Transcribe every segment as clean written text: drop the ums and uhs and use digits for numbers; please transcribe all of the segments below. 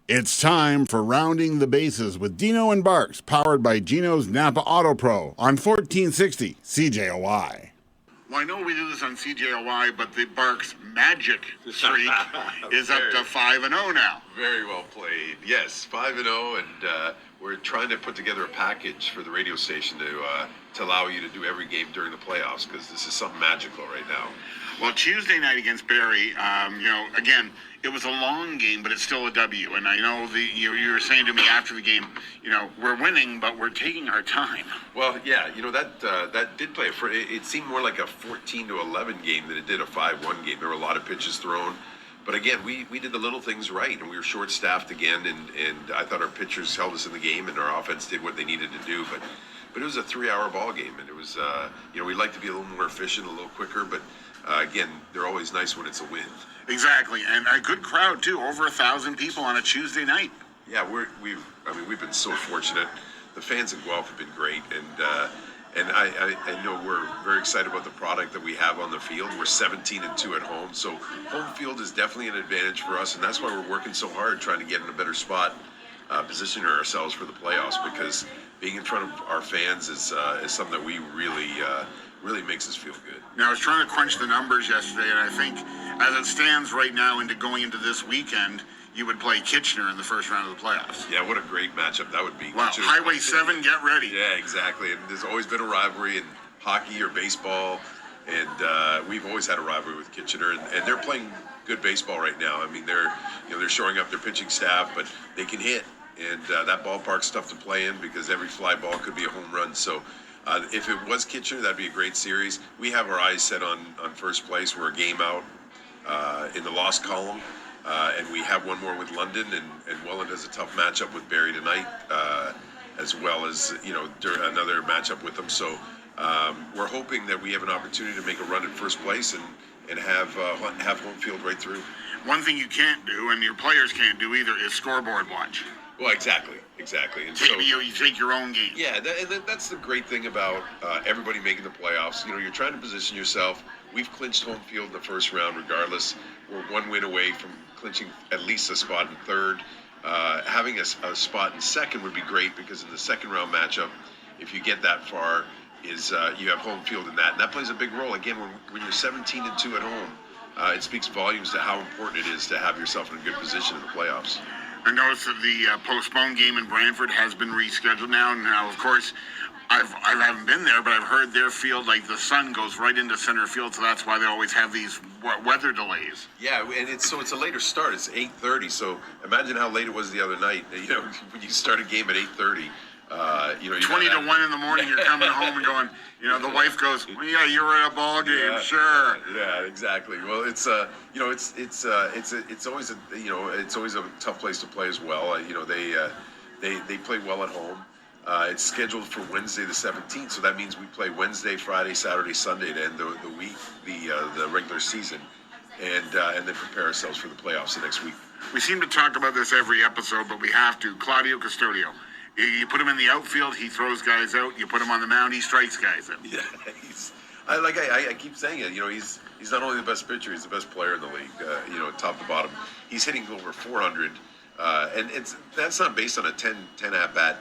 It's time for Rounding the Bases with Dino and Barks, powered by Gino's Napa Auto Pro on 1460 CJOY. Well, I know we do this on CJOY, but the Barks magic streak is up to 5-0 now. Very well played. Yes, 5-0, and we're trying to put together a package for the radio station to allow you to do every game during the playoffs, because this is something magical right now. Well, Tuesday night against Barrie, again, it was a long game, but it's still a W. And I know you were saying to me after the game, we're winning, but we're taking our time. Well, yeah, that did play. It seemed more like a 14-11 game than it did a 5-1 game. There were a lot of pitches thrown. But again, we did the little things right, and we were short-staffed again, and I thought our pitchers held us in the game, and our offense did what they needed to do. But it was a 3-hour ball game, and it was, we'd like to be a little more efficient, a little quicker, but again, they're always nice when it's a win. Exactly, and a good crowd too. Over 1,000 people on a Tuesday night. Yeah, we've been so fortunate. The fans in Guelph have been great, and I know we're very excited about the product that we have on the field. We're 17-2 at home, so home field is definitely an advantage for us, and that's why we're working so hard trying to get in a better spot, positioning ourselves for the playoffs, because being in front of our fans is something that we really makes us feel good. Now, I was trying to crunch the numbers yesterday, and I think as it stands right now going into this weekend, you would play Kitchener in the first round of the playoffs. Yeah, what a great matchup that would be. Wow, Highway 7, get ready. Yeah, exactly. And there's always been a rivalry in hockey or baseball, and we've always had a rivalry with Kitchener, and they're playing good baseball right now. I mean, they're showing up their pitching staff, but they can hit, and that ballpark's tough to play in because every fly ball could be a home run. So if it was Kitchener, that'd be a great series. We have our eyes set on first place. We're a game out in the loss column, and we have one more with London, and Welland has a tough matchup with Barrie tonight, as well as another matchup with them. So we're hoping that we have an opportunity to make a run at first place and have home field right through. One thing you can't do, and your players can't do either, is scoreboard watch. Well, exactly. And you take your own game. Yeah, that's the great thing about everybody making the playoffs. You're trying to position yourself. We've clinched home field in the first round regardless. We're one win away from clinching at least a spot in third. Having a spot in second would be great, because in the second round matchup, if you get that far, you have home field in that. And that plays a big role. Again, when you're 17-2 at home, it speaks volumes to how important it is to have yourself in a good position in the playoffs. I noticed that the postponed game in Brantford has been rescheduled now. Now, of course, I haven't been there, but I've heard their field, like the sun goes right into center field, so that's why they always have these weather delays. Yeah, and it's a later start. It's 8:30. So imagine how late it was the other night. When you start a game at 8:30. 20 to 1 in the morning, you're coming home and going, the wife goes, well, yeah, you were at a ball game, yeah, sure. Yeah, exactly. Well, it's always a tough place to play as well. They play well at home. It's scheduled for Wednesday the 17th, so that means we play Wednesday, Friday, Saturday, Sunday to end the week, the regular season, and then prepare ourselves for the playoffs the next week. We seem to talk about this every episode, but we have to. Claudio Custodio. You put him in the outfield, he throws guys out. You put him on the mound, he strikes guys out. Yeah, I keep saying it. He's not only the best pitcher, he's the best player in the league. Top to bottom, he's hitting over 400, and that's not based on a 10 at bat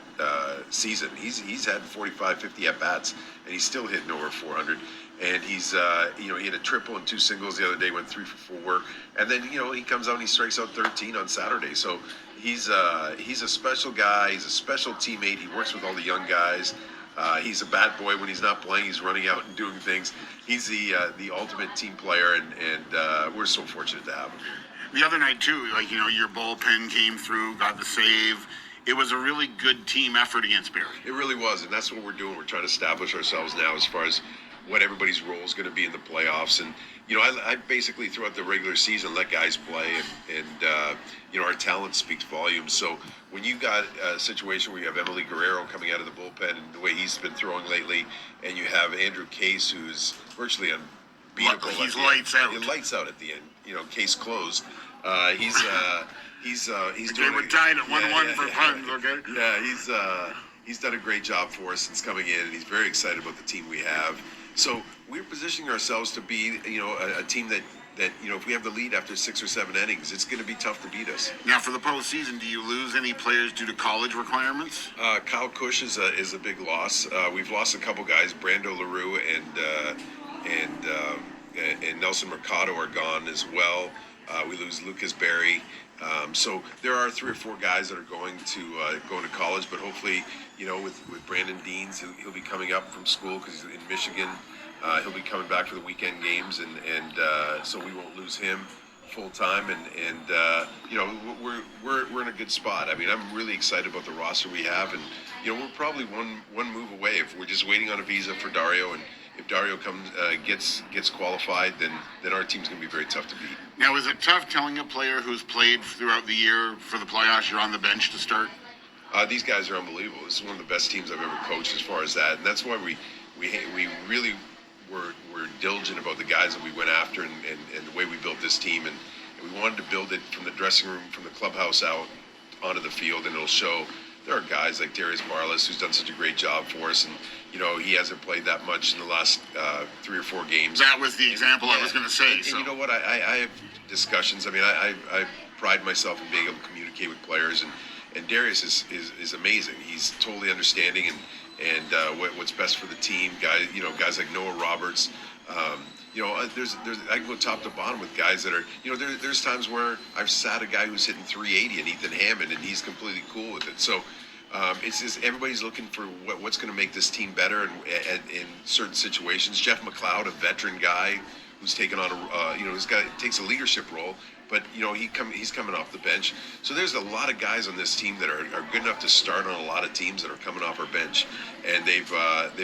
season. He's had 45, 50 at bats, and he's still hitting over 400. And he's he had a triple and 2 singles the other day, went 3 for 4, and then he comes out and he strikes out 13 on Saturday. So he's a special guy. He's a special teammate. He works with all the young guys. He's a bad boy when he's not playing. He's running out and doing things. He's the ultimate team player, and we're so fortunate to have him. The other night too, your bullpen came through, got the save. It was a really good team effort against Barrie. It really was, and that's what we're doing. We're trying to establish ourselves now as far as what everybody's role is going to be in the playoffs. And I basically throughout the regular season let guys play, and our talent speaks volumes. So when you got a situation where you have Emily Guerrero coming out of the bullpen and the way he's been throwing lately, and you have Andrew Case, who's virtually unbeatable. He's lights out. Lights out at the end. Case closed. He's doing. We're tied at 1-1 for puns. Okay. Yeah, he's done a great job for us since coming in, and he's very excited about the team we have. So we're positioning ourselves to be, a team that that, if we have the lead after 6 or 7 innings, it's going to be tough to beat us. Now, for the postseason, do you lose any players due to college requirements? Kyle Cush is a big loss. We've lost a couple guys. Brando LaRue and Nelson Mercado are gone as well. We lose Lucas Berry. So there are 3 or 4 guys that are going to college, but hopefully, with Brandon Deans, he'll be coming up from school because he's in Michigan. He'll be coming back for the weekend games, and so we won't lose him full time. And we're in a good spot. I mean, I'm really excited about the roster we have, and we're probably one move away. If we're just waiting on a visa for Dario, and if Dario comes gets qualified, then our team's going to be very tough to beat. Now, is it tough telling a player who's played throughout the year for the playoffs you're on the bench to start? These guys are unbelievable. This is one of the best teams I've ever coached as far as that, and that's why we really were diligent about the guys that we went after and the way we built this team, and we wanted to build it from the dressing room, from the clubhouse out onto the field, and it'll show. There are guys like Darius Barlas who's done such a great job for us, and he hasn't played that much in the last 3 or 4 games. That was the example I was going to say. And you know what? I have discussions. I mean, I pride myself in being able to communicate with players, and Darius is amazing. He's totally understanding and what's best for the team. Guys like Noah Roberts. There's I can go top to bottom with guys that are, there's times where I've sat a guy who's hitting 380 and Ethan Hammond, and he's completely cool with it. So it's just everybody's looking for what's going to make this team better in certain situations. Jeff McLeod, a veteran guy who's taken on takes a leadership role, but he's coming off the bench. So there's a lot of guys on this team that are good enough to start on a lot of teams that are coming off our bench, and they've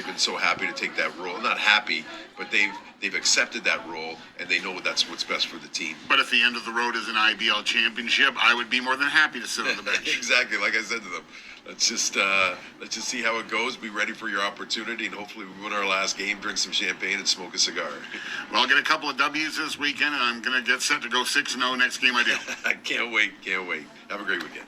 been so happy to take that role. Not happy, but they've accepted that role, and they know that's what's best for the team. But if the end of the road is an IBL championship, I would be more than happy to sit on the bench. Exactly, like I said to them. Let's just see how it goes. Be ready for your opportunity, and hopefully we win our last game, drink some champagne, and smoke a cigar. Well, I'll get a couple of W's this weekend, and I'm going to get set to go 6-0 next game I do. I can't wait. Have a great weekend.